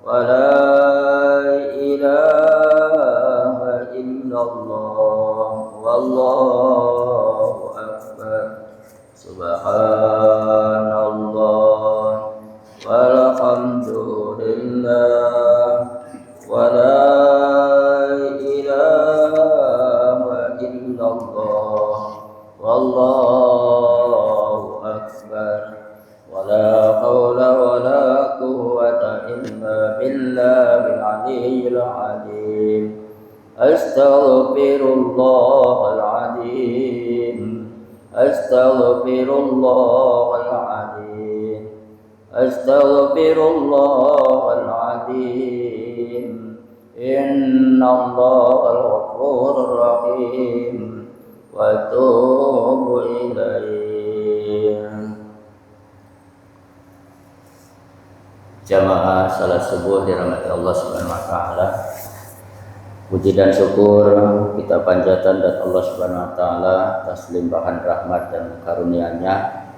ولا إله إلا الله والله أكبر سبحان الله والحمد لله ولا إله إلا الله والله أكبر ولا حول ولا قوة إلا بالله العلي العظيم أستغفر الله العظيم أستغفر الله العظيم أستغفر الله العظيم إن الله الغفور الرحيم وأتوب إليه. Jamaah salat subuh dirahmati Allah Subhanahu wa taala. Puji dan syukur kita panjatkan dan Allah Subhanahu wa taala atas limpahan rahmat dan karunia-Nya.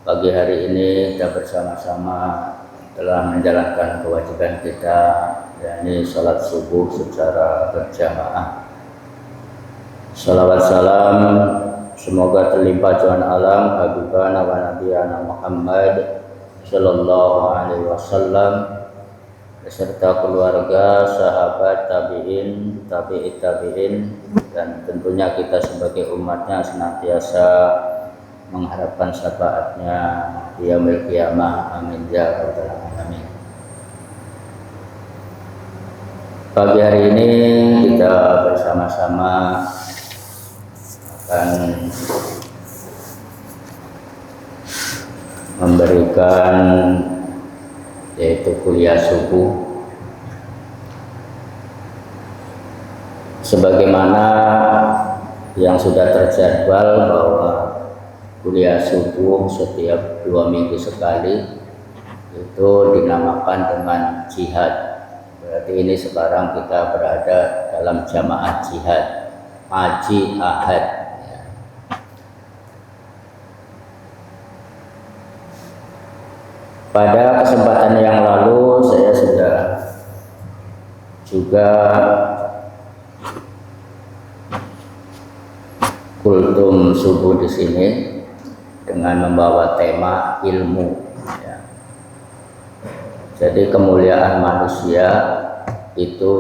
Pagi hari ini kita bersama-sama telah menjalankan kewajiban kita, yakni salat subuh secara berjamaah. Salawat salam semoga terlimpah Tuhan alam Habibana wa Nabiyana Muhammad sallallahu alaihi wasallam beserta keluarga, sahabat, tabi'in, tabi'it tabi'in, dan tentunya kita sebagai umatnya senantiasa mengharapkan syafaatnya di yaumil qiyamah. Amin ya rabbal alamin. Pagi hari ini kita bersama-sama akan memberikan yaitu kuliah subuh sebagaimana yang sudah terjadwal bahwa kuliah subuh setiap 2 minggu sekali itu dinamakan dengan jihad. Berarti ini sekarang kita berada dalam jamaah jihad, haji ahad. Pada kesempatan yang lalu saya sudah juga kultum subuh di sini dengan membawa tema ilmu. Ya. Jadi kemuliaan manusia itu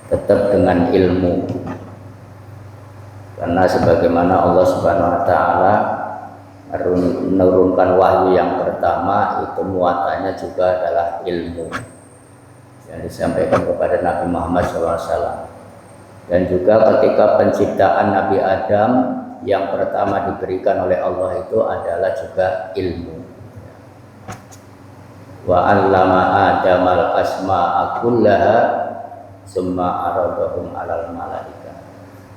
tetap dengan ilmu, karena sebagaimana Allah Subhanahu wa taala menurunkan wahyu yang pertama itu muatannya juga adalah ilmu yang disampaikan kepada Nabi Muhammad SAW. Dan juga ketika penciptaan Nabi Adam yang pertama diberikan oleh Allah itu adalah juga ilmu. Wa 'allama Adamal asma'a kullaha summa aradahum 'alal malaikah.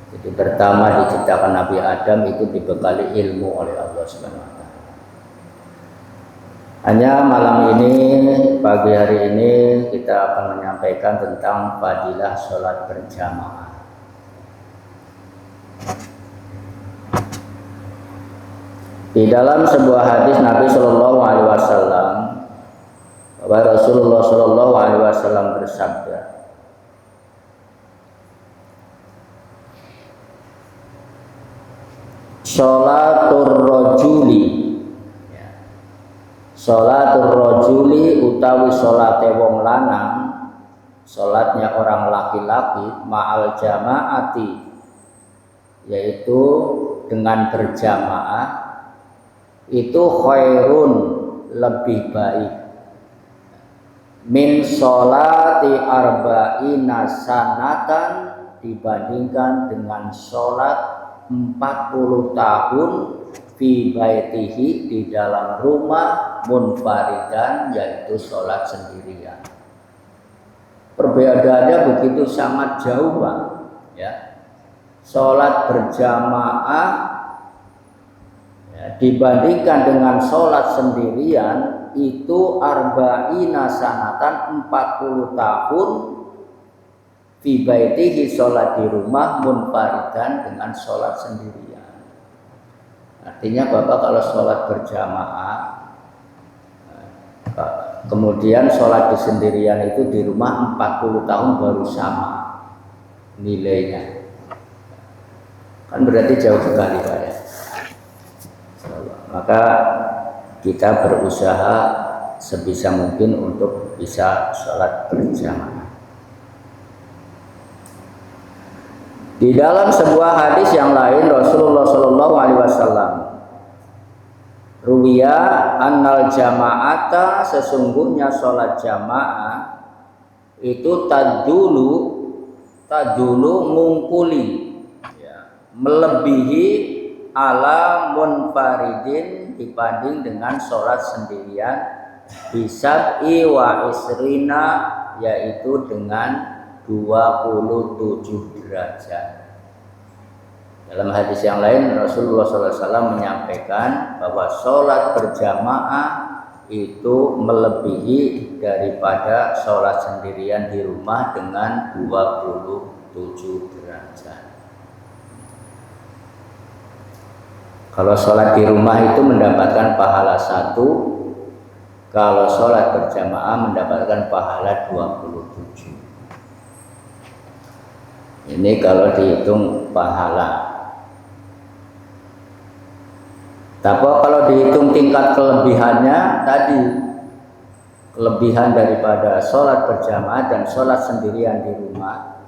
Jadi pertama diciptakan Nabi Adam itu dibekali ilmu oleh Allah Subhanahu wa taala. Hanya malam ini, pagi hari ini kita akan menyampaikan tentang fadilah sholat berjamaah. Di dalam sebuah hadis Nabi Shallallahu Alaihi Wasallam, bahwa Rasulullah Shallallahu Alaihi Wasallam bersabda, sholatur rajuli utawi sholate wong lanang, sholatnya orang laki-laki, ma'al jamaati, yaitu dengan berjamaah, itu khairun, lebih baik, min sholati arba'ina sanatan, dibandingkan dengan sholat 40 tahun fi baitihi, di dalam rumah, munfaridan, yaitu sholat sendirian. Perbedaannya begitu sangat jauh, Pak. Ya. Sholat berjamaah ya, dibandingkan dengan sholat sendirian itu arba'ina sanatan, 40 tahun fi baitihi, sholat di rumah, munfaridan, dengan sholat sendirian. Artinya Bapak kalau sholat berjamaah kemudian sholat di sendirian itu di rumah 40 tahun baru sama nilainya. Kan berarti jauh sekali Pak ya. Maka kita berusaha sebisa mungkin untuk bisa sholat berjamaah. Di dalam sebuah hadis yang lain Rasulullah Shallallahu Alaihi Wasallam ruwiya annal jama'ata, sesungguhnya sholat jamaah itu tadulu mungkuli ya, melebihi ala munfaridin dibanding dengan sholat sendirian bisab'i wa isrina, yaitu dengan 27 derajat. Dalam hadis yang lain Rasulullah SAW menyampaikan bahwa sholat berjamaah itu melebihi daripada sholat sendirian di rumah dengan 27 derajat. Kalau sholat di rumah itu mendapatkan pahala 1, kalau sholat berjamaah mendapatkan pahala 27. Ini kalau dihitung pahala. Tapi kalau dihitung tingkat kelebihannya tadi, kelebihan daripada sholat berjamaah dan sholat sendirian di rumah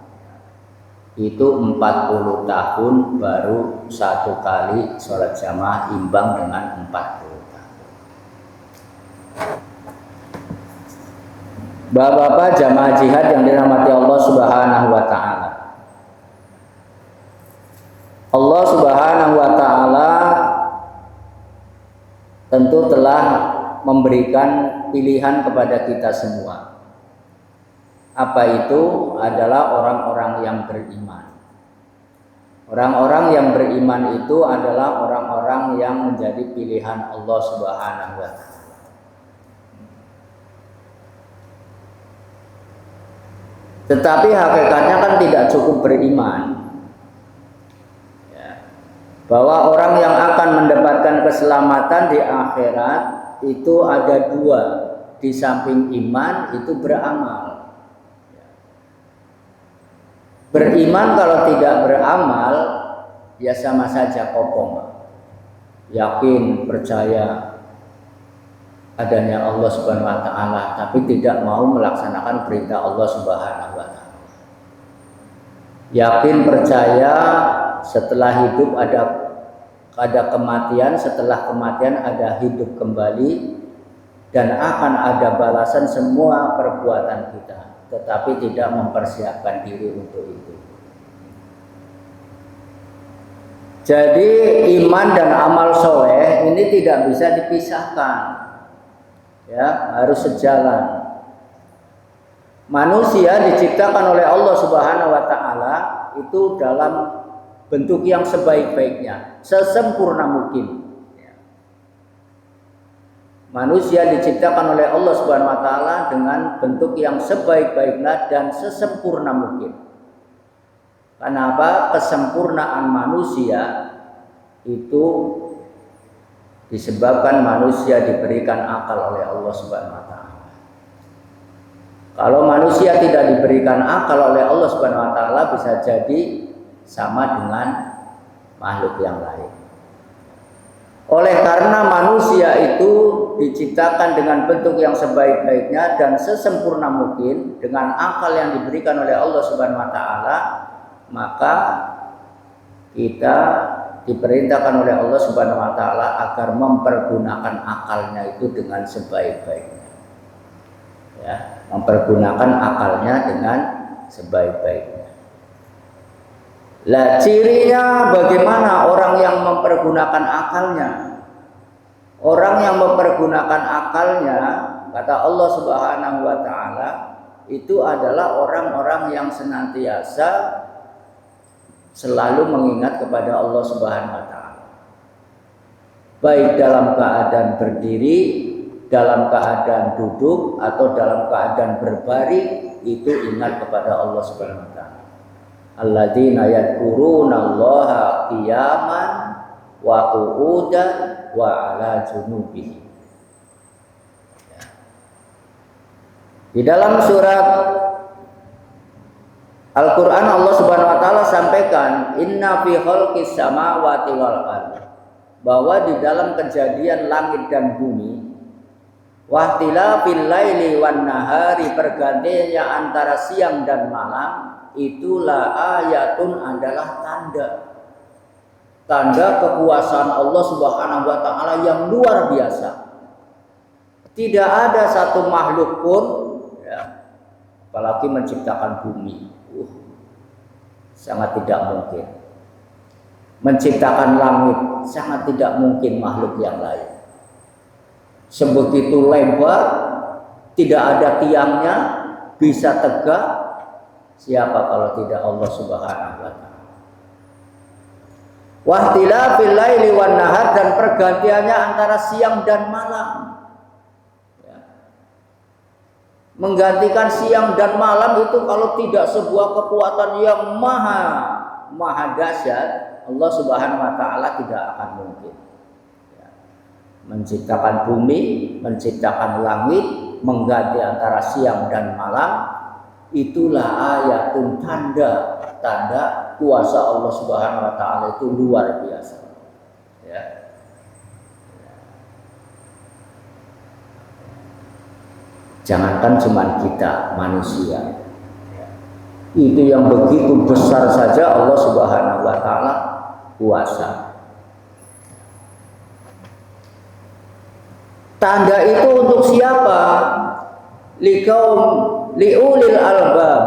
itu 40 tahun baru satu kali sholat jamaah imbang dengan 40 tahun. Bapak-bapak jamaah jihad yang dirahmati Allah Subhanahu wa Ta'ala, Allah Subhanahu wa Ta'ala tentu telah memberikan pilihan kepada kita semua. Apa itu? Adalah orang-orang yang beriman. Orang-orang yang beriman itu adalah orang-orang yang menjadi pilihan Allah Subhanahu wa Ta'ala. Tetapi hakikatnya kan tidak cukup beriman. Bahwa orang yang akan mendapatkan keselamatan di akhirat itu ada 2. Di samping iman itu beramal. Beriman kalau tidak beramal ya sama saja kopong. Yakin, percaya adanya Allah Subhanahu wa Ta'ala, tapi tidak mau melaksanakan perintah Allah Subhanahu wa Ta'ala. Yakin, percaya setelah hidup ada kematian, setelah kematian ada hidup kembali, dan akan ada balasan semua perbuatan kita, tetapi tidak mempersiapkan diri untuk itu. Jadi iman dan amal soleh ini tidak bisa dipisahkan, ya, harus sejalan. Manusia diciptakan oleh Allah Subhanahu wa Ta'ala itu dalam bentuk yang sebaik-baiknya, sesempurna mungkin. Manusia diciptakan oleh Allah Subhanahu wa Ta'ala dengan bentuk yang sebaik-baiknya dan sesempurna mungkin. Kenapa? Kesempurnaan manusia itu disebabkan manusia diberikan akal oleh Allah Subhanahu wa Ta'ala. Kalau manusia tidak diberikan akal oleh Allah Subhanahu wa Ta'ala, bisa jadi sama dengan makhluk yang lain. Oleh karena manusia itu diciptakan dengan bentuk yang sebaik-baiknya dan sesempurna mungkin dengan akal yang diberikan oleh Allah Subhanahu wa Ta'ala, maka kita diperintahkan oleh Allah Subhanahu wa Ta'ala agar mempergunakan akalnya itu dengan sebaik-baiknya. Ya, mempergunakan akalnya dengan sebaik-baiknya. Lah cirinya bagaimana orang yang mempergunakan akalnya? Orang yang mempergunakan akalnya, kata Allah Subhanahu wa Ta'ala, itu adalah orang-orang yang senantiasa selalu mengingat kepada Allah Subhanahu wa Ta'ala. Baik dalam keadaan berdiri, dalam keadaan duduk, atau dalam keadaan berbaring, itu ingat kepada Allah Subhanahu wa Ta'ala. Alladzina yadhkurunallaha qiyaman wa qu'udan wa 'ala junubihim. Di dalam surat Al-Quran Allah Subhanahu Wa Taala sampaikan, Inna fi khalqis samawati wal ardi, bahwa di dalam kejadian langit dan bumi, wahtilafil laili wan nahari, pergantiannya antara siang dan malam, itulah ayatun, adalah tanda kekuasaan Allah Subhanahu Wa Taala yang luar biasa. Tidak ada satu makhluk pun, ya, apalagi menciptakan bumi, sangat tidak mungkin. Menciptakan langit, sangat tidak mungkin makhluk yang lain. Sebegitu lebar, tidak ada tiangnya, bisa tegak. Siapa kalau tidak Allah Subhanahu Wa Taala? Wahtilafil laili wan nahar, dan pergantiannya antara siang dan malam. Menggantikan siang dan malam itu kalau tidak sebuah kekuatan yang maha dahsyat, Allah Subhanahu Wa Taala tidak akan mungkin. Menciptakan bumi, menciptakan langit, mengganti antara siang dan malam, itulah ayatun, tanda kuasa Allah Subhanahu Wa Taala itu luar biasa. Ya. Jangankan cuma kita manusia, itu yang begitu besar saja Allah Subhanahu Wa Taala kuasa. Tanda itu untuk siapa? Liulil albab.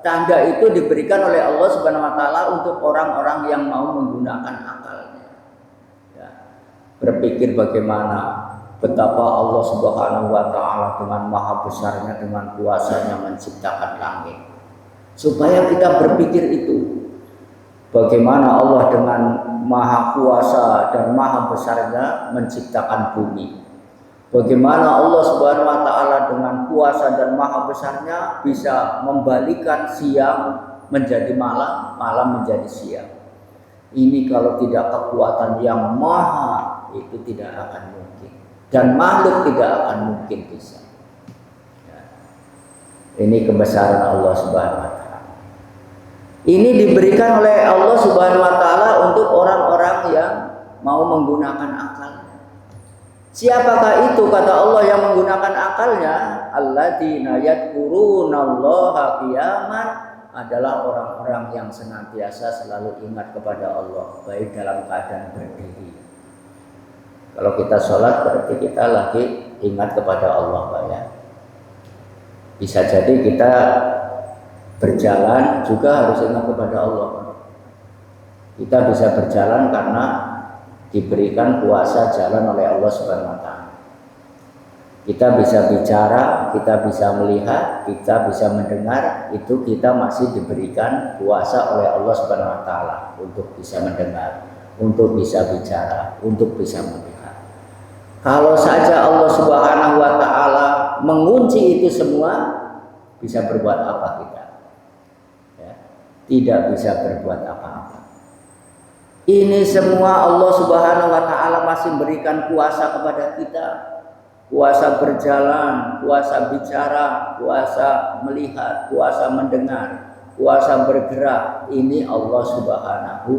Tanda itu diberikan oleh Allah Subhanahu Wa Taala untuk orang-orang yang mau menggunakan akalnya. Ya. Berpikir bagaimana betapa Allah Subhanahu Wa Taala dengan maha besarnya, dengan kuasanya menciptakan langit. Supaya kita berpikir itu, bagaimana Allah dengan maha kuasa dan maha besarnya menciptakan bumi. Bagaimana Allah Subhanahu Wa Taala dengan kuasa dan maha besarnya bisa membalikan siang menjadi malam, malam menjadi siang. Ini kalau tidak kekuatan yang maha, itu tidak akan mungkin. Dan makhluk tidak akan mungkin bisa. Ya. Ini kebesaran Allah Subhanahu Wa Taala. Ini diberikan oleh Allah Subhanahu Wa Taala untuk orang-orang yang mau menggunakan akalnya. Siapakah itu, kata Allah, yang menggunakan akalnya? Alladzina yadhkurunallaha qiyaman, adalah orang-orang yang senantiasa selalu ingat kepada Allah, baik dalam keadaan berdiri. Kalau kita sholat berarti kita lagi ingat kepada Allah, Pak, ya. Bisa jadi kita berjalan juga harus ingat kepada Allah. Kita bisa berjalan karena diberikan kuasa jalan oleh Allah Subhanahu Wa Taala. Kita bisa bicara, kita bisa melihat, kita bisa mendengar, itu kita masih diberikan kuasa oleh Allah Subhanahu Wa Taala untuk bisa mendengar, untuk bisa bicara, untuk bisa melihat. Kalau saja Allah Subhanahu Wa Taala mengunci itu semua, bisa berbuat apa kita? Ya, tidak bisa berbuat apa-apa. Ini semua Allah Subhanahu Wa Taala masih berikan kuasa kepada kita, kuasa berjalan, kuasa bicara, kuasa melihat, kuasa mendengar, kuasa bergerak. Ini Allah Subhanahu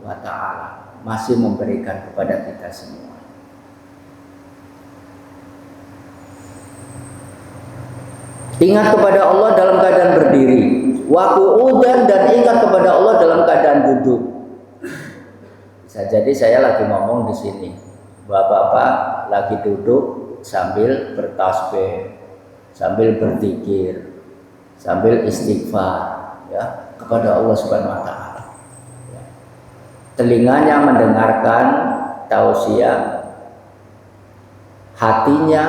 Wa Taala masih memberikan kepada kita semua. Ingat kepada Allah dalam keadaan berdiri, wa qu'udan, dan ingat kepada Allah dalam keadaan duduk. Bisa jadi saya lagi ngomong di sini, bapak-bapak lagi duduk sambil bertasbih, sambil berzikir, sambil istighfar, ya, kepada Allah Subhanahu Wa Taala. Ya. Telinganya mendengarkan tausiah, hatinya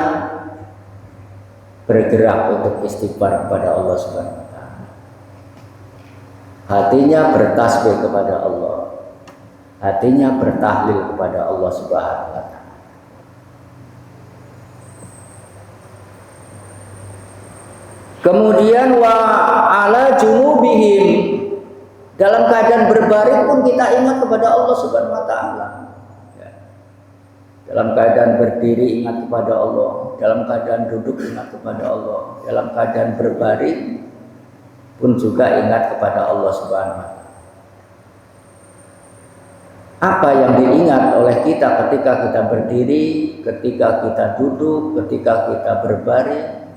bergerak untuk istighfar kepada Allah Subhanahu Wa Taala. Hatinya bertasbih kepada Allah, hatinya bertahlil kepada Allah Subhanahu Wa Taala. Kemudian wa ala junubihim, dalam keadaan berbaring pun kita ingat kepada Allah Subhanahu Wa Taala. Dalam keadaan berdiri ingat kepada Allah, dalam keadaan duduk ingat kepada Allah, dalam keadaan berbaring pun juga ingat kepada Allah Subhanahu wa taala. Apa yang diingat oleh kita ketika kita berdiri, ketika kita duduk, ketika kita berbaring?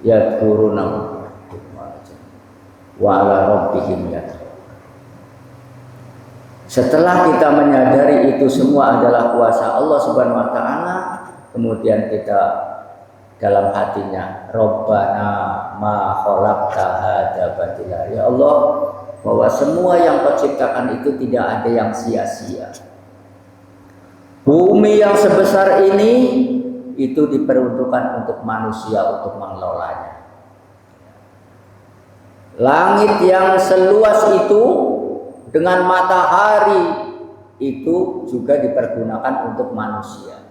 Yadhkuruna wa ala rabbihim yatawakkalun. Setelah kita menyadari itu semua adalah kuasa Allah Subhanahu wa taala, kemudian kita dalam hatinya, Rabbana ma khalaqta hadza batila. Ya Allah, bahwa semua yang Kau ciptakan itu tidak ada yang sia-sia. Bumi yang sebesar ini itu diperuntukkan untuk manusia untuk mengelolanya. Langit yang seluas itu dengan matahari itu juga dipergunakan untuk manusia.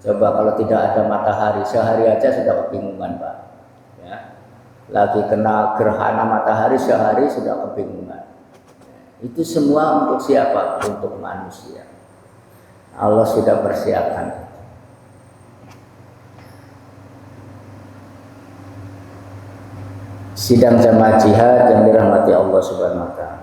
Coba kalau tidak ada matahari, sehari aja sudah kebingungan, Pak. Ya. Lagi kena gerhana matahari sehari sudah kebingungan. Itu semua untuk siapa? Untuk manusia. Allah sudah persiapkan. Sidang jamaah jihad yang dirahmati Allah Subhanahu wa taala.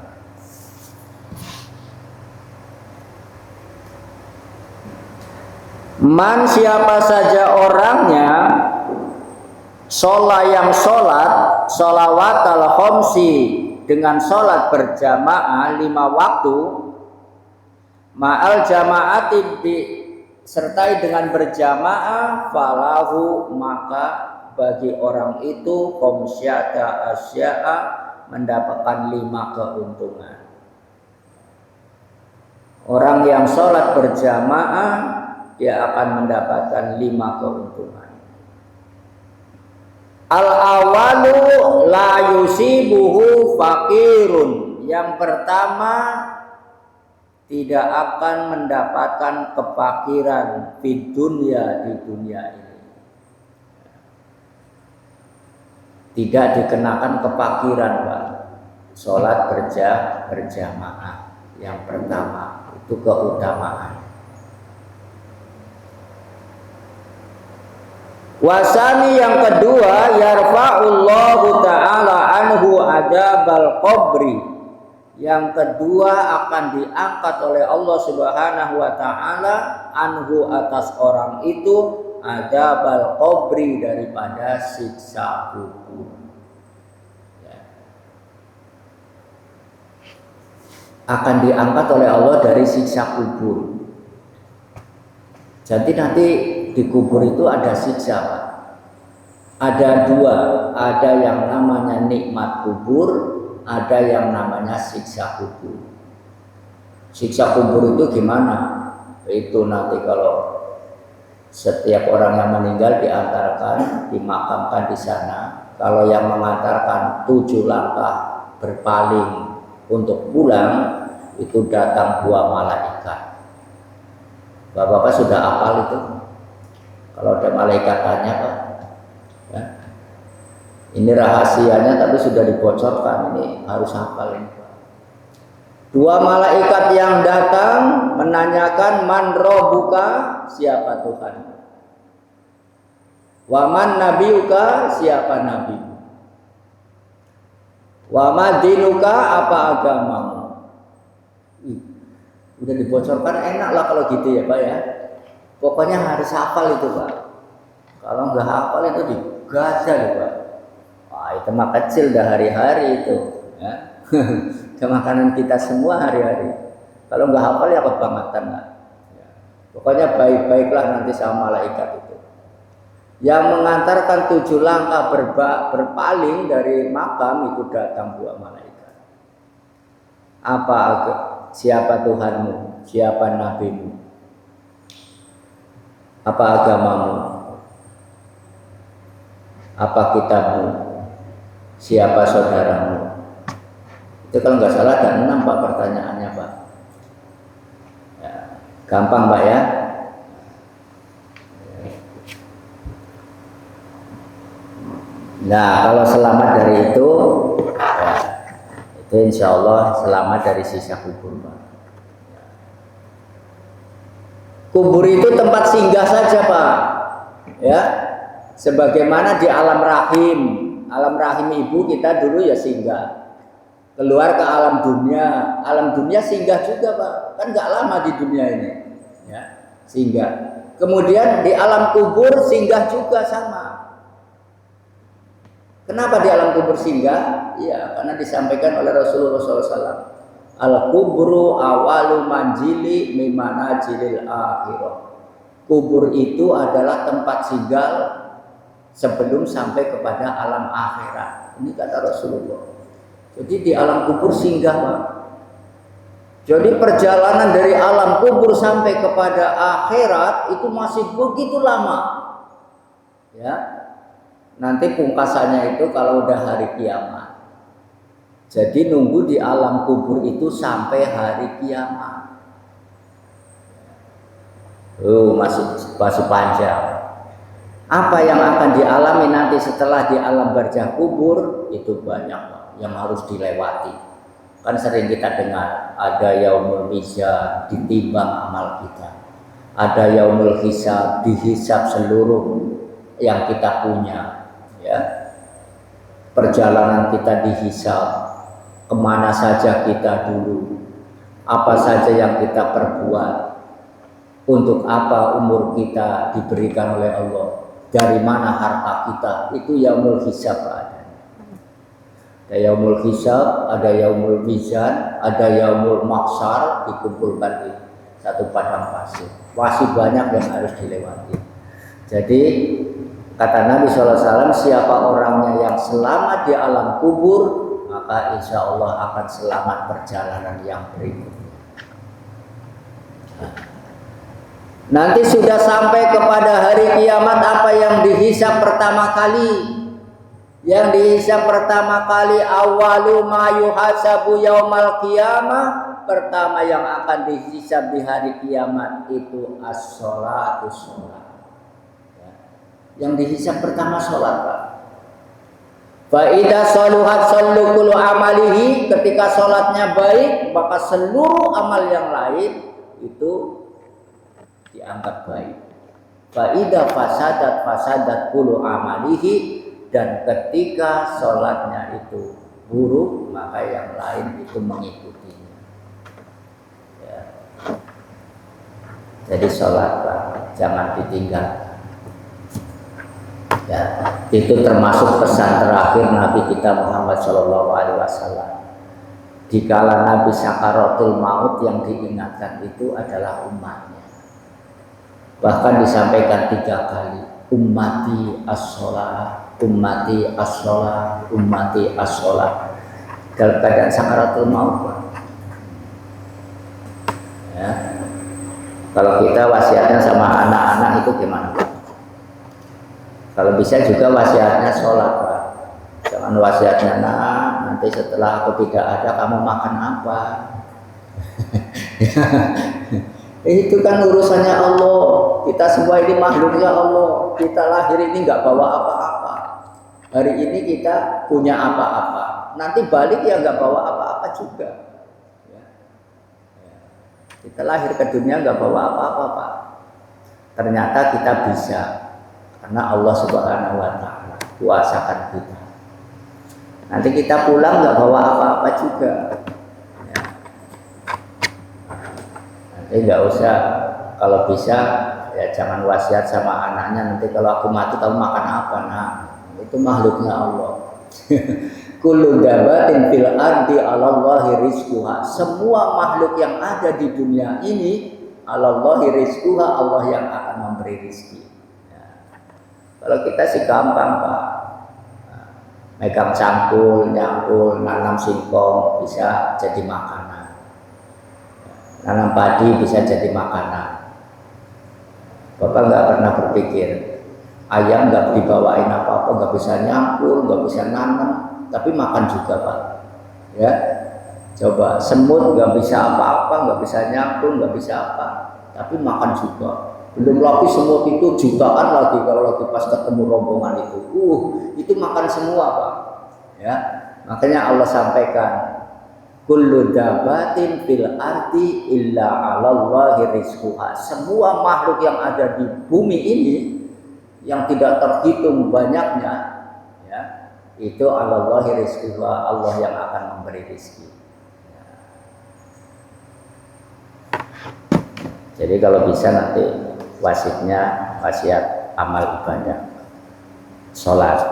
Man siapa saja orangnya yang sholat sholawatal khomsi dengan sholat berjamaah 5 waktu ma'al jamaati disertai dengan berjamaah falahu maka bagi orang itu khomsyata asya'a mendapatkan 5 keuntungan. Orang yang sholat berjamaah dia akan mendapatkan 5 keuntungan. Al-awalu la yusibuhu fakirun. Yang pertama, tidak akan mendapatkan kefakiran di dunia ini. Tidak dikenakan kefakiran, Pak. Sholat berjamaah. Yang pertama, itu keutamaan. Wasani yang kedua, yarfa'ullahu ta'ala anhu adabal qabri. Yang kedua akan diangkat oleh Allah Subhanahu wa taala anhu atas orang itu adabal qabri daripada siksa kubur. Ya. Akan diangkat oleh Allah dari siksa kubur. Jadi nanti di kubur itu ada siksa, Pak. Ada 2, ada yang namanya nikmat kubur, ada yang namanya siksa kubur. Siksa kubur itu gimana? Itu nanti kalau setiap orang yang meninggal diantarkan, dimakamkan di sana. Kalau yang mengantarkan 7 langkah berpaling untuk pulang, itu datang 2 malaikat. Bapak-bapak sudah hafal itu? Kalau ada malaikat tanya, Pak, ya. Ini rahasianya tapi sudah dibocorkan, ini harus hafal ini, Pak. 2 malaikat yang datang menanyakan man rabbuka, siapa Tuhan? Wa man nabiyuka, siapa nabi? Wa ma dinuka, apa agamamu? Udah dibocorkan, enak lah kalau gitu ya, Pak ya. Pokoknya harus hafal itu, Pak. Kalau nggak hafal itu digagal, Pak. Wah, itu mah kecil dah hari-hari itu, ya. Itu makanan kita semua hari-hari. Kalau nggak hafal ya kebangetan lah. Ya. Pokoknya baik-baiklah nanti sama malaikat itu. Yang mengantarkan 7 langkah berpaling dari makam itu datang 2 malaikat. Siapa Tuhanmu? Siapa nabimu? Apa agamamu? Apa kitabmu? Siapa saudaramu? Itu kalau nggak salah ada 6, Pak, pertanyaannya, Pak. Ya, gampang, Pak ya. Nah, kalau selamat dari itu, ya, itu insya Allah selamat dari siksa kubur, Pak. Kubur itu tempat singgah saja, Pak. Ya. Sebagaimana di alam rahim ibu kita dulu ya singgah. Keluar ke alam dunia singgah juga, Pak. Kan nggak lama di dunia ini. Ya, singgah. Kemudian di alam kubur singgah juga sama. Kenapa di alam kubur singgah? Ya, karena disampaikan oleh Rasulullah SAW. Al-kubru awalu manjili mimanajilil akhirah. Kubur itu adalah tempat singgah sebelum sampai kepada alam akhirat. Ini kata Rasulullah. Jadi di alam kubur singgah, Pak. Jadi perjalanan dari alam kubur sampai kepada akhirat itu masih begitu lama. Ya. Nanti pungkasannya itu kalau udah hari kiamat. Jadi nunggu di alam kubur itu sampai hari kiamat. Masih panjang. Apa yang akan dialami nanti setelah di alam barzah kubur itu banyak, Pak, yang harus dilewati. Kan sering kita dengar ada yaumul mizan, ditimbang amal kita. Ada yaumul hisab, dihisab seluruh yang kita punya, ya. Perjalanan kita dihisab. Kemana saja kita dulu, apa saja yang kita perbuat, untuk apa umur kita diberikan oleh Allah, dari mana harta kita, itu yaumul hisab ada. Ada yaumul hisab, ada yaumul mizan, ada yaumul mahsyar, dikumpulkan di satu padang pasir. Masih banyak yang harus dilewati. Jadi kata Nabi SAW, siapa orangnya yang selamat di alam kubur, maka insya Allah akan selamat perjalanan yang berikutnya. Nanti sudah sampai kepada hari kiamat, apa yang dihisab pertama kali? Yang dihisab pertama kali awalu ma yuhasabu yaumal qiyamah, pertama yang akan dihisab di hari kiamat itu as-sholatu sholat. Yang dihisab pertama sholat, Pak. Faidah saluhat sallu kullu amalihi, ketika sholatnya baik maka seluruh amal yang lain itu dianggap baik. Faidah fasadat kullu amalihi, dan ketika sholatnya itu buruk maka yang lain itu mengikutinya. Ya. Jadi sholat, Pak, jangan ditinggal. Ya, itu termasuk pesan terakhir Nabi kita Muhammad SAW. Dikala Nabi sakaratul maut, yang diingatkan itu adalah umatnya. Bahkan disampaikan 3 kali, ummati as-sholah, ummati as-sholah, ummati as-sholah, dalam keadaan sakaratul maut. Ya. Kalau kita wasiatnya sama anak-anak itu gimana, Pak? Kalau bisa juga wasiatnya sholat, Pak. Jangan wasiatnya, nah nanti setelah aku tidak ada kamu makan apa? Itu kan urusannya Allah. Kita semua ini makhluknya Allah. Kita lahir ini nggak bawa apa-apa. Hari ini kita punya apa-apa. Nanti balik ya nggak bawa apa-apa juga. Kita lahir ke dunia nggak bawa apa-apa, Pak. Ternyata kita bisa. Karena Allah Subhanahu wa Ta'ala kuasakan kita. Nanti kita pulang nggak bawa apa-apa juga. Ya. Nanti nggak usah, kalau bisa ya jangan wasiat sama anaknya. Nanti kalau aku mati kamu makan apa? Nah, itu makhluknya Allah. Kullu dabatin fil ardi 'alallahi rizquha. Semua makhluk yang ada di dunia ini 'alallahi rizquha, Allah yang akan memberi rezeki. Kalau kita sih gampang, Pak. Megang cangkul, nyangkul, nanam singkong bisa jadi makanan. Nanam padi bisa jadi makanan. Bapak nggak pernah berpikir ayam nggak dibawain apa-apa, nggak bisa nyangkul, nggak bisa nanam, tapi makan juga, Pak. Ya, coba semut nggak bisa apa-apa, nggak bisa nyangkul, nggak bisa apa, tapi makan juga. Belum lagi semut itu jutaan lagi kalau lagi pas ketemu rombongan itu makan semua, Pak. Ya, makanya Allah sampaikan kullu dabatin fil ardi illa 'alallahi rizquha. Semua makhluk yang ada di bumi ini yang tidak terhitung banyaknya, ya, itu 'alallahi rizquha, Allah yang akan memberi rezeki. Jadi kalau bisa nanti wasiat amal ibadah sholat.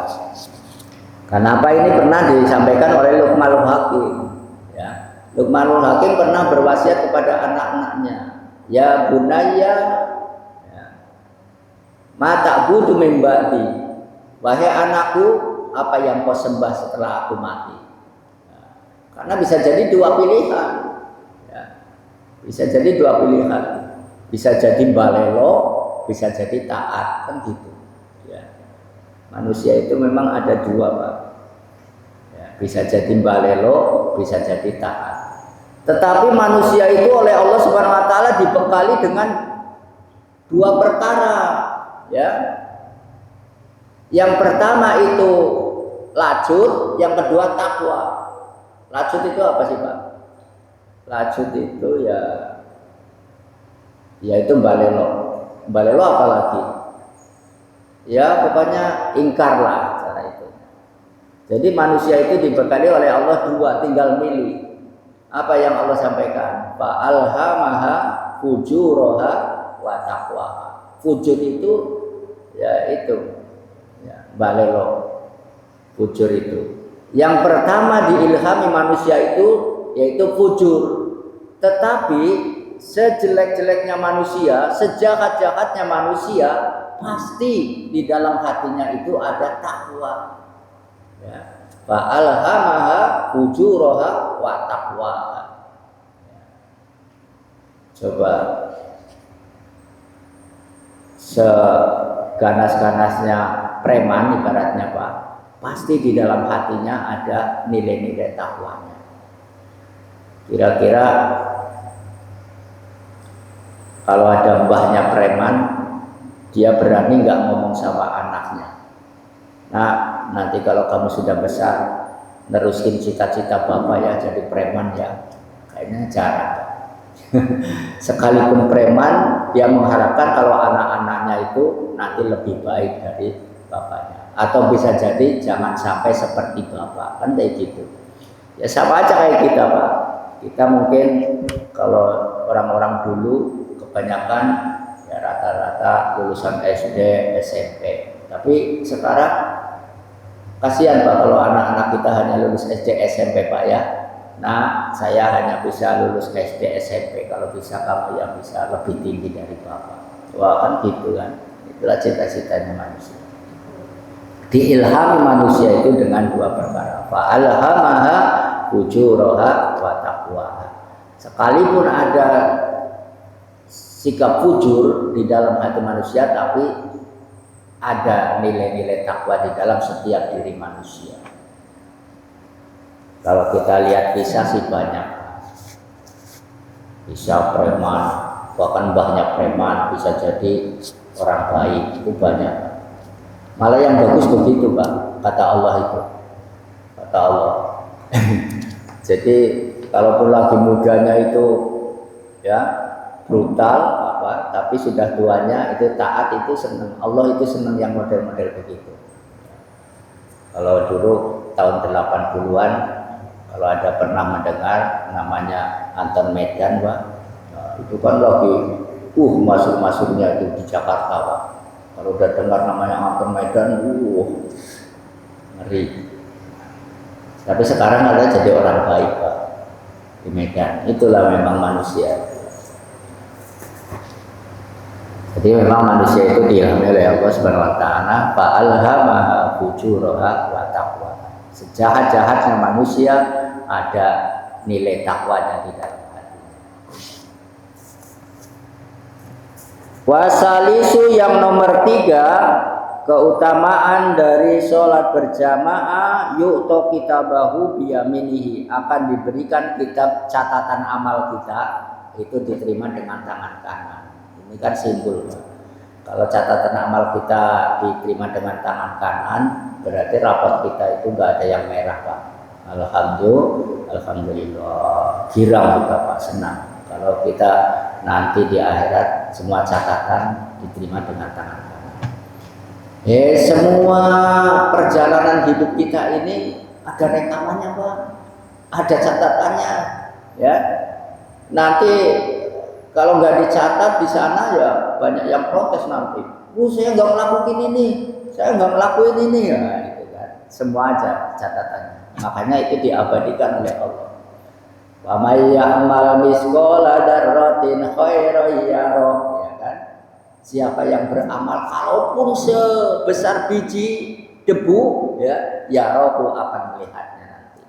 Karena apa, ini pernah disampaikan oleh Luqmanul Hakim. Ya, Luqmanul Hakim pernah berwasiat kepada anak-anaknya, ya bunayya, ya, ma ta'budu min ba'di, wahai anakku, apa yang kau sembah setelah aku mati. Ya, karena bisa jadi dua pilihan, ya, bisa jadi dua pilihan, bisa jadi balelo, bisa jadi taat, kan gitu. Manusia itu memang ada dua, Pak. Ya, bisa jadi balelo, bisa jadi taat. Tetapi manusia itu oleh Allah Subhanahu wa taala dibekali dengan dua perkara, ya. Yang pertama itu lajut, yang kedua takwa. Lajut itu apa sih, Pak? Lajut itu ya itu balelo. Balelo apa lagi? Ya pokoknya ingkar lah cara itu. Jadi manusia itu dibekali oleh Allah dua, tinggal milih. Apa yang Allah sampaikan? Fa'alhamaha fujuraha wa taqwaha. Fujur itu ya itu, ya, balelo. Fujur itu. Yang pertama diilhami manusia itu yaitu fujur. Tetapi sejelek-jeleknya manusia, sejahat-jahatnya manusia, pasti di dalam hatinya itu ada takwa. Ya. Fa'alhamaha fujuraha wa taqwaha. Coba seganas-ganasnya preman ibaratnya, Pak, pasti di dalam hatinya ada nilai-nilai takwanya. Kira-kira kalau ada mbahnya preman, dia berani nggak ngomong sama anaknya, nah nanti kalau kamu sudah besar nerusin cita-cita bapak ya jadi preman ya, kayaknya jarang. Sekalipun preman, dia mengharapkan kalau anak-anaknya itu nanti lebih baik dari bapaknya, atau bisa jadi jangan sampai seperti bapak, kan kayak gitu. Ya sama aja kayak kita, Pak. Kita mungkin kalau orang-orang dulu kebanyakan ya rata-rata lulusan SD, SMP. Tapi sekarang kasihan, Pak, kalau anak-anak kita hanya lulus SD, SMP, Pak, ya. Nah, saya hanya bisa lulus SD, SMP. Kalau bisa kamu yang bisa lebih tinggi dari Bapak. Wah, kan gitu kan. Itulah cita-citanya manusia. Diilhami manusia itu dengan dua perkara. Fa'alhamaha fujuraha wa taqwaha. Sekalipun ada sikap fujur di dalam hati manusia, tapi ada nilai-nilai takwa di dalam setiap diri manusia. Kalau kita lihat kisah sih banyak. Kisah preman, bahkan mbahnya preman bisa jadi orang baik, itu banyak. Malah yang bagus begitu, Pak, kata Allah itu. Kata Allah. Jadi kalaupun lagi mudanya itu ya brutal apa, tapi sudah tuanya itu taat, itu senang. Allah itu senang yang model-model begitu. Kalau dulu tahun 80-an, kalau ada pernah mendengar namanya Anton Medan, Pak, nah, itu kan lagi masuk-masuknya itu di Jakarta, Pak. Kalau udah dengar namanya Anton Medan, ngeri. Tapi sekarang ada jadi orang baik, Pak, di Medan. Itulah memang manusia. Jadi memang manusia itu diilhami oleh Allah Subhanahu wa taala, fa'alhamaha fujuraha wa taqwaha. Sejahat-jahatnya manusia ada nilai takwanya di dalam hati. Wasalisu yang nomor 3, keutamaan dari sholat berjamaah, yu'to kitabahu biyaminihi, akan diberikan kitab catatan amal kita itu diterima dengan tangan kanan. Ini kan simbol. Kalau catatan amal kita diterima dengan tangan kanan, berarti rapot kita itu nggak ada yang merah, Pak. Alhamdulillah, girang juga Pak, senang kalau kita nanti di akhirat semua catatan diterima dengan tangan kanan. Semua perjalanan hidup kita ini ada rekamannya Pak, ada catatannya ya. Nanti kalau nggak dicatat di sana ya banyak yang protes nanti. Saya nggak ngelakuin ini, saya nggak ngelakuin ini ya, gitu kan. Semua aja catatannya. Makanya itu diabadikan oleh Allah. Wa may ya'mal misqala dzarratin khairan yarah, ya kan? Siapa yang beramal kalaupun sebesar biji debu ya, yarahu akan melihatnya nanti.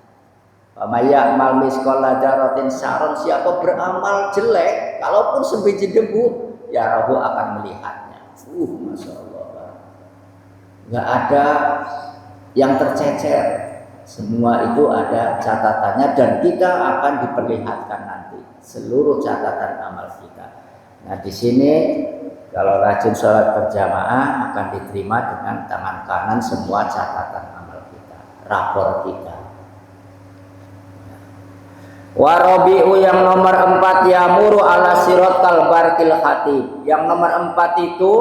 Wa may ya'mal misqala dzarratin syarran, siapa beramal jelek kalaupun sebiji debu, yarahu akan melihatnya. Masya Allah, nggak ada yang tercecer, semua itu ada catatannya dan kita akan diperlihatkan nanti seluruh catatan amal kita. Nah di sini kalau rajin sholat berjamaah akan diterima dengan tangan kanan semua catatan amal kita, rapor kita. Warabi'u yang nomor 4 yamuru ala sirat kalbarkil khatib. Yang nomor 4 itu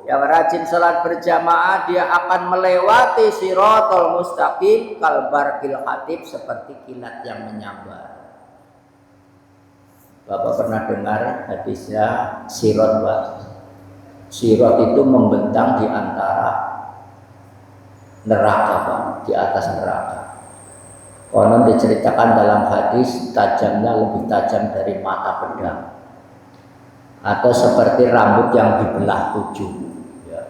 yang rajin sholat berjamaah dia akan melewati siratal mustaqim kalbarkil khatib seperti kilat yang menyambar. Bapak pernah dengar hadisnya sirat Pak? Sirat itu membentang di antara neraka Pak, di atas neraka. Konon diceritakan dalam hadis tajamnya lebih tajam dari mata pedang, atau seperti rambut yang dibelah 7 ya.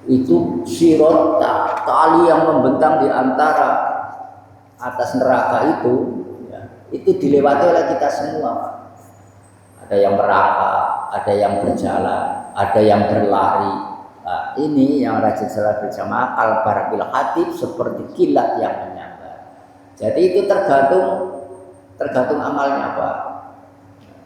Itu sirat tali yang membentang di antara atas neraka itu ya, itu dilewati oleh kita semua. Ada yang merangkak, ada yang berjalan, ada yang berlari. Nah, ini yang rajin sholat berjamaah al-barakil khatib seperti kilat yang menyambar. Jadi itu tergantung amalnya Pak.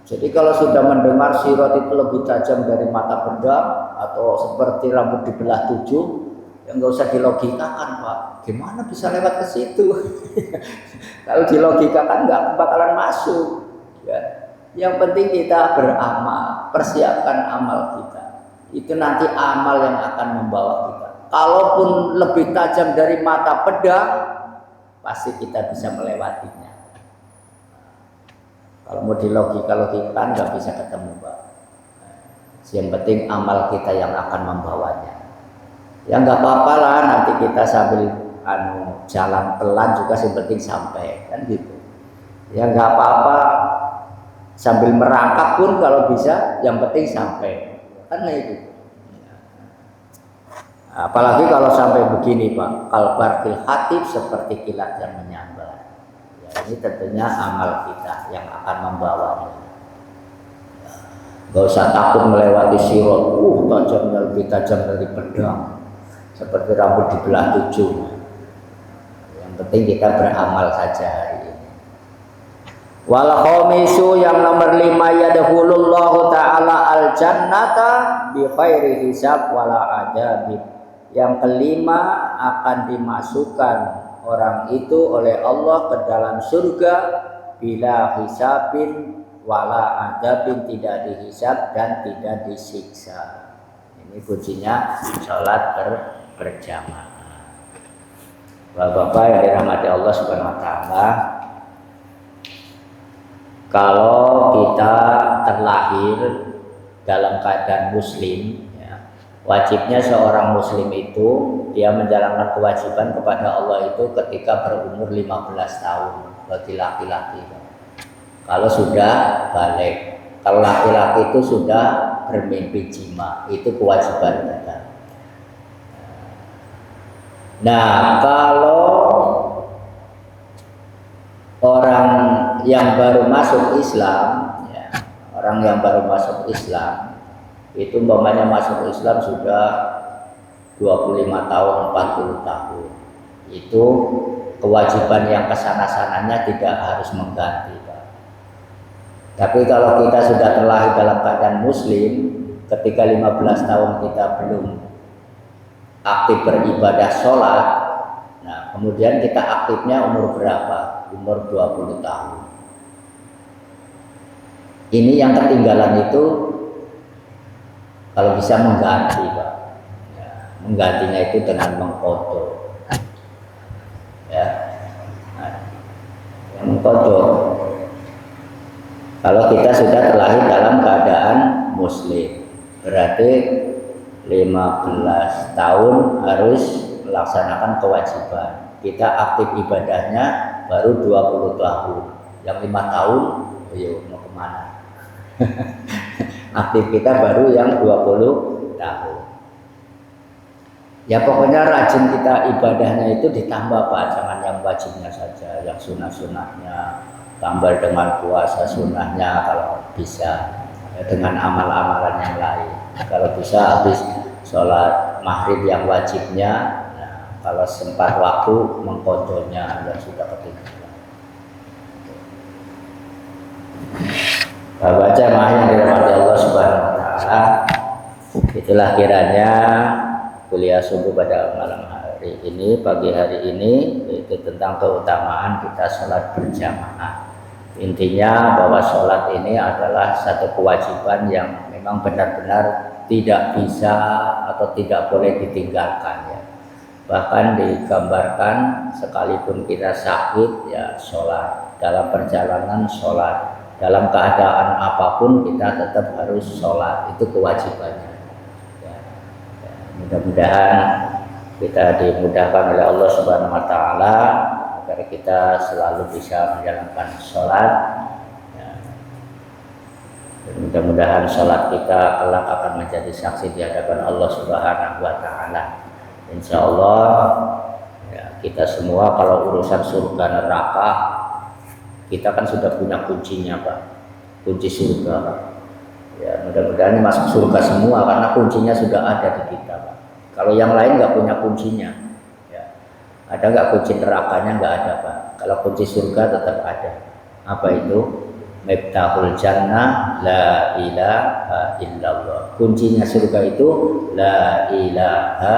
Jadi kalau sudah mendengar sirat itu lebih tajam dari mata pedang atau seperti rambut dibelah 7, ya nggak usah dilogikakan Pak. Gimana bisa lewat ke situ? Kalau dilogikakan nggak bakalan masuk. Ya. Yang penting kita beramal, persiapkan amal kita. Itu nanti amal yang akan membawa kita. Kalaupun lebih tajam dari mata pedang, pasti kita bisa melewatinya. Kalau mau dilogika-logikan nggak bisa ketemu Pak. Yang penting amal kita yang akan membawanya. Ya nggak apa-apa lah, nanti kita sambil jalan pelan juga yang penting sampai, kan gitu. Ya nggak apa-apa, sambil merangkak pun kalau bisa, yang penting sampai, kan itu. Apalagi kalau sampai begini Pak, kalbarkil khatib seperti kilat yang menyambar. Ya, ini tentunya amal kita yang akan membawanya. Gak usah takut melewati sirat, tajamnya lebih tajam dari pedang, seperti rambut dibelah 7. Yang penting kita beramal saja hari ini. Wal khamisu yang nomor 5 yadkhulullahu ta'ala al jannata bi khairi hisab wala adabin. Yang kelima akan dimasukkan orang itu oleh Allah ke dalam surga bila hisabin wala adabin, tidak dihisab dan tidak disiksa. Ini kuncinya sholat berjamaah. Bapak-bapak yang dirahmati Allah Subhanahu wa taala, kalau kita terlahir dalam keadaan muslim, wajibnya seorang muslim itu dia menjalankan kewajiban kepada Allah itu ketika berumur 15 tahun bagi laki-laki. Kalau sudah balik, kalau laki-laki itu sudah bermimpi jima, itu kewajiban kita. Nah, kalau orang yang baru masuk Islam, ya, orang yang baru masuk Islam itu umpamanya masuk Islam sudah 25 tahun, 40 tahun. Itu kewajiban yang kesana-sananya tidak harus mengganti Pak. Tapi kalau kita sudah terlahir dalam keadaan muslim, ketika 15 tahun kita belum aktif beribadah sholat, nah kemudian kita aktifnya umur berapa? Umur 20 tahun. Ini yang ketinggalan itu kalau bisa mengganti, Pak. Ya, menggantinya itu dengan mengkodok. Ya, nah, mengkodok. Kalau kita sudah terlahir dalam keadaan muslim, berarti 15 tahun harus melaksanakan kewajiban. Kita aktif ibadahnya baru 20 tahun. Yang 5 tahun, ayo mau kemana? Aktif kita baru yang 20 tahun. Ya pokoknya rajin kita ibadahnya itu ditambah, Pak. Jangan yang wajibnya saja, yang sunnah-sunnahnya tambah dengan puasa sunnahnya kalau bisa, ya, dengan amal-amalan yang lain. Kalau bisa habis sholat maghrib yang wajibnya, nah, kalau sempat waktu mengkodoknya yang sudah ketinggalan. Bapak jamaah yang dirahmati Allah Subhanahu wa taala, itulah kiranya kuliah subuh pada malam hari ini, pagi hari ini, itu tentang keutamaan kita sholat berjamaah. Intinya bahwa sholat ini adalah satu kewajiban yang memang benar-benar tidak bisa atau tidak boleh ditinggalkan, ya. Bahkan digambarkan sekalipun kita sakit, ya sholat, dalam perjalanan sholat, dalam keadaan apapun kita tetap harus sholat, itu kewajibannya. Ya, ya, mudah-mudahan kita dimudahkan oleh Allah Subhanahu wa taala agar kita selalu bisa menjalankan sholat, ya. Mudah-mudahan sholat kita kelak akan menjadi saksi di hadapan Allah Subhanahu wa taala. Insya Allah, ya, kita semua kalau urusan surga neraka kita kan sudah punya kuncinya, Pak. Kunci surga, Pak. Ya, mudah-mudahan masuk surga semua karena kuncinya sudah ada di kita, Pak. Kalau yang lain nggak punya kuncinya, ya. Ada nggak kunci nerakanya? Nggak ada, Pak. Kalau kunci surga tetap ada. Apa itu? Miftahul jannah la ilaha illallah. Kuncinya surga itu la ilaha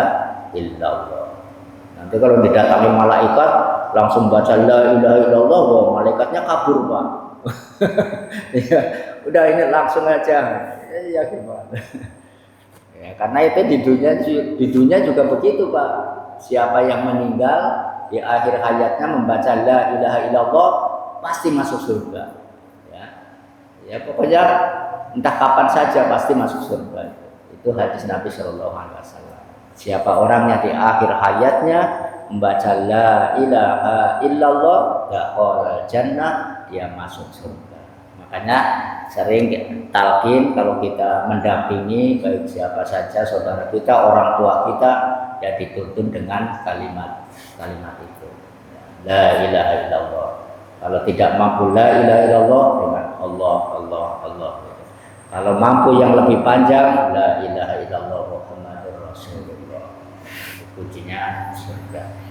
illallah. Nanti kalau didatangi malaikat langsung baca la ilaha illallah, wah, malaikatnya kabur, Pak. Ya, udah ini langsung aja. Ya gimana? Ya, karena itu di dunia juga begitu, Pak. Siapa yang meninggal di akhir hayatnya membaca la ilaha illallah pasti masuk surga. Ya, ya pokoknya entah kapan saja pasti masuk surga. Itu hadis Nabi Shallallahu Alaihi Wasallam. Siapa orangnya di akhir hayatnya membaca la ilaha illallah, dakhala jannah, dia masuk surga. Makanya sering talqin kalau kita mendampingi baik siapa saja, saudara kita, orang tua kita, ya dituntun dengan kalimat itu, la ilaha illallah. Kalau tidak mampu la ilaha illallah, dengan Allah, Allah, Allah. Kalau mampu yang lebih panjang, la ilaha illallah Muhammadur Rasulullah. Kuncinya surga.